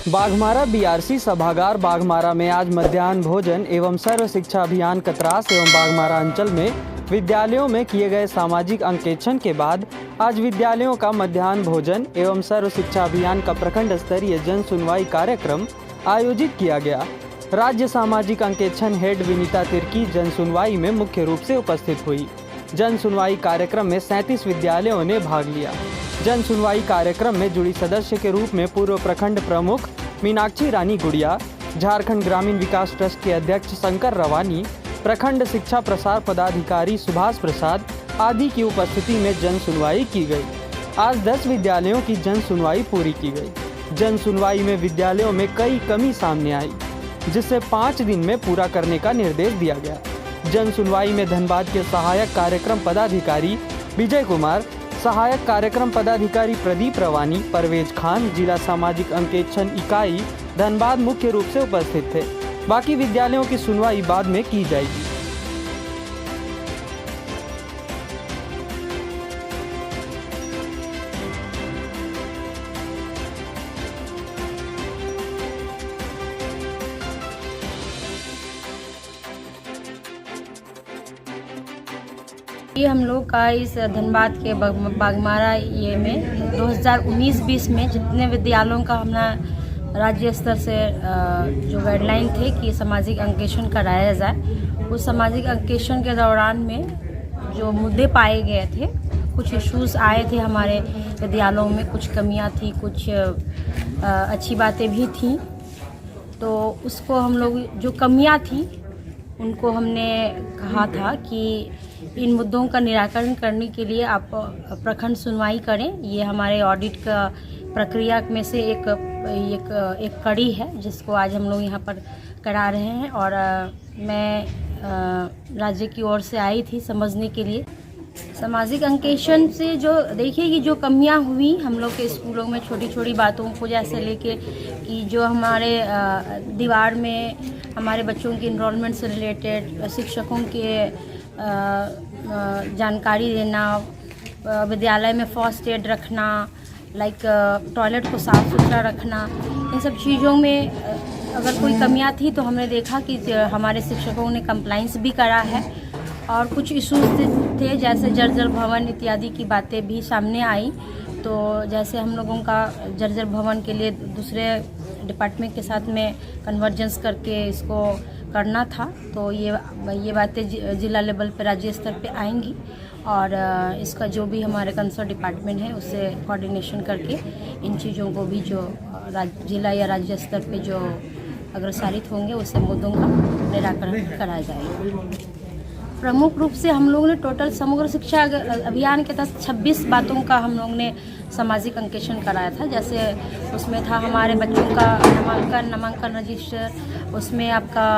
Baghmara BRC सभागार बाघमारा में आज मध्याह्न भोजन एवं सर्व शिक्षा अभियान कतरास एवं बाघमारा अंचल में विद्यालयों में किए गए सामाजिक अंकेक्षण के बाद आज विद्यालयों का मध्याह्न भोजन एवं सर्व शिक्षा अभियान का प्रखंड स्तरीय जन सुनवाई कार्यक्रम आयोजित किया गया। राज्य सामाजिक अंकेक्षण हेड विनीता तिर्की जन सुनवाई में मुख्य रूप से उपस्थित हुई। जन सुनवाई कार्यक्रम में 37 विद्यालयों ने भाग लिया। जन सुनवाई कार्यक्रम में जुड़ी सदस्य के रूप में पूर्व प्रखंड प्रमुख मीनाक्षी रानी गुड़िया, झारखंड ग्रामीण विकास ट्रस्ट के अध्यक्ष शंकर रवानी, प्रखंड शिक्षा प्रसार पदाधिकारी सुभाष प्रसाद आदि की उपस्थिति में जन सुनवाई की गई। आज 10 विद्यालयों की जन सुनवाई पूरी की गई। जन सुनवाई में विद्यालयों में कई कमी सामने आई, जिसे 5 दिन में पूरा करने का निर्देश दिया गया। जन सुनवाई में धनबाद के सहायक कार्यक्रम पदाधिकारी विजय कुमार, सहायक कार्यक्रम पदाधिकारी प्रदीप रवानी, परवेज खान, जिला सामाजिक अंकेक्षण इकाई धनबाद मुख्य रूप से उपस्थित थे। बाकी विद्यालयों की सुनवाई बाद में की जाएगी। ये हम लोग का इस धनबाद के बाघमारा ये में 2019-20 में जितने विद्यालयों का हमारा राज्य स्तर से जो गाइडलाइन थे कि सामाजिक अंकेक्षण कराया जाए, उस सामाजिक अंकेक्षण के दौरान में जो मुद्दे पाए गए थे, कुछ इश्यूज आए थे हमारे विद्यालयों में, कुछ कमियां थी, कुछ अच्छी बातें भी थी। तो उसको हम लोग जो कमियां थी उनको हमने कहा था कि इन मुद्दों का निराकरण करने के लिए आप प्रखंड सुनवाई करें। ये हमारे ऑडिट का प्रक्रिया में से एक कड़ी है, जिसको आज हम लोग यहाँ पर करा रहे हैं। और मैं राज्य की ओर से आई थी समझने के लिए। सामाजिक अंकेक्षण से जो देखिए कि जो कमियां हुई हम लोग के स्कूलों में, छोटी छोटी बातों को जैसे लेके कि जो हमारे दीवार में हमारे बच्चों की इनरोलमेंट से रिलेटेड शिक्षकों के जानकारी देना, विद्यालय में फर्स्ट एड रखना, लाइक टॉयलेट को साफ़ सुथरा रखना, इन सब चीज़ों में अगर कोई कमियां थी तो हमने देखा कि हमारे शिक्षकों ने कंप्लाइंस भी करा है। और कुछ इश्यूज थे जैसे जर्जर भवन इत्यादि की बातें भी सामने आई। तो जैसे हम लोगों का जर्जर भवन के लिए दूसरे डिपार्टमेंट के साथ में कन्वर्जेंस करके इसको करना था, तो ये बातें जिला लेवल पे राज्य स्तर पे आएंगी। और इसका जो भी हमारे कंसर्न डिपार्टमेंट है उससे कोऑर्डिनेशन करके इन चीज़ों को भी जो जिला या राज्य स्तर पे जो अग्रसारित होंगे उससे मुद्दों का निराकरण कराया जाएगा। प्रमुख रूप से हम लोगों ने टोटल समग्र शिक्षा अभियान के तहत 26 बातों का हम लोगों ने सामाजिक अंकेक्षण कराया था। जैसे उसमें था हमारे बच्चों का नामांकन रजिस्टर, उसमें आपका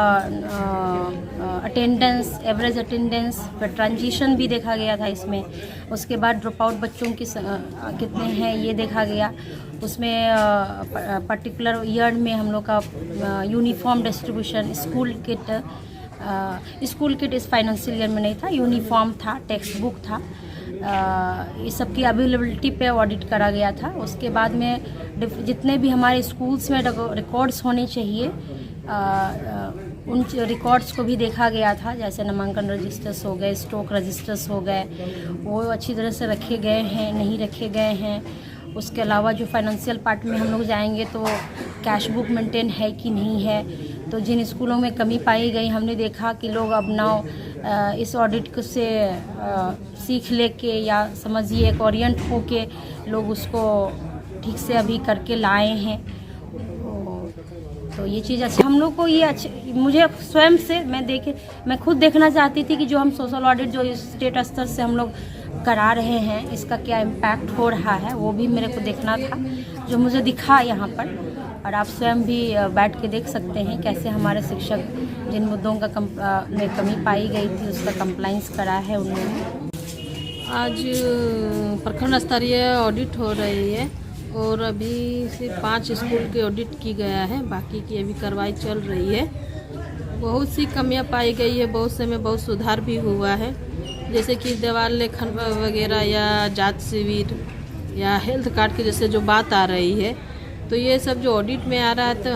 अटेंडेंस, एवरेज अटेंडेंस, फिर ट्रांजिशन भी देखा गया था इसमें। उसके बाद ड्रॉप आउट बच्चों की कितने हैं ये देखा गया। उसमें पर्टिकुलर ईयर में हम लोग का यूनिफॉर्म डिस्ट्रीब्यूशन, स्कूल किट इस फाइनेंशियल ईयर में नहीं था, यूनिफॉर्म था, टेक्स्ट बुक था, इस सब की अवेलेबिलिटी पे ऑडिट करा गया था। उसके बाद में जितने भी हमारे स्कूल्स में रिकॉर्ड्स होने चाहिए उन रिकॉर्ड्स को भी देखा गया था। जैसे नामांकन रजिस्टर्स हो गए, स्टॉक रजिस्टर्स हो गए, वो अच्छी तरह से रखे गए हैं, नहीं रखे गए हैं। उसके अलावा जो फाइनेंशियल पार्ट में हम लोग जाएंगे तो कैश बुक मेंटेन है कि नहीं है। तो जिन स्कूलों में कमी पाई गई, हमने देखा कि लोग अब नाउ इस ऑडिट से सीख लेके या समझिए एक ओरिएंट होके लोग उसको ठीक से अभी करके लाए हैं। तो ये चीज़ अच्छा हम लोग को ये अच्छे, मुझे स्वयं से मैं खुद देखना चाहती थी कि जो हम सोशल ऑडिट जो स्टेट स्तर से हम लोग करा रहे हैं इसका क्या इम्पैक्ट हो रहा है, वो भी मेरे को देखना था, जो मुझे दिखा यहाँ पर। और आप स्वयं भी बैठ के देख सकते हैं कैसे हमारे शिक्षक जिन मुद्दों का में कमी पाई गई थी उसका कंप्लाइंस करा है उन्होंने। आज प्रखंड स्तरीय ऑडिट हो रही है और अभी से 5 स्कूल के ऑडिट की गया है, बाकी की अभी कार्रवाई चल रही है। बहुत सी कमियां पाई गई है, बहुत से में बहुत सुधार भी हुआ है। जैसे कि दीवार लेखन वगैरह या जात शिविर या हेल्थ कार्ड की जैसे जो बात आ रही है, तो ये सब जो ऑडिट में आ रहा है तो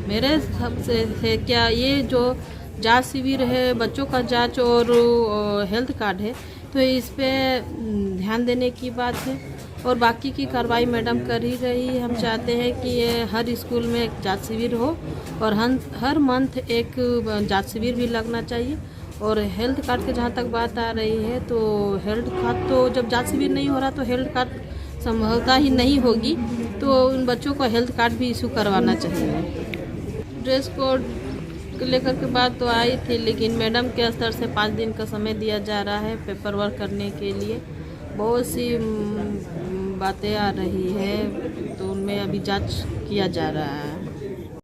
मेरे हिसाब से है क्या, ये जो जांच शिविर है, बच्चों का जांच और हेल्थ कार्ड है, तो इस पे ध्यान देने की बात है। और बाकी की कार्रवाई मैडम कर ही रही है। हम चाहते हैं कि ये हर स्कूल में एक जांच शिविर हो और हर मंथ एक जांच शिविर भी लगना चाहिए। और हेल्थ कार्ड के जहाँ तक बात आ रही है, तो हेल्थ कार्ड तो जब जांच शिविर नहीं हो रहा तो हेल्थ कार्ड संभवतः ही नहीं होगी, तो उन बच्चों को हेल्थ कार्ड भी इशू करवाना चाहिए। ड्रेस कोड को लेकर के बात तो आई थी, लेकिन मैडम के स्तर से 5 दिन का समय दिया जा रहा है पेपर वर्क करने के लिए। बहुत सी बातें आ रही है, तो उनमें अभी जांच किया जा रहा है।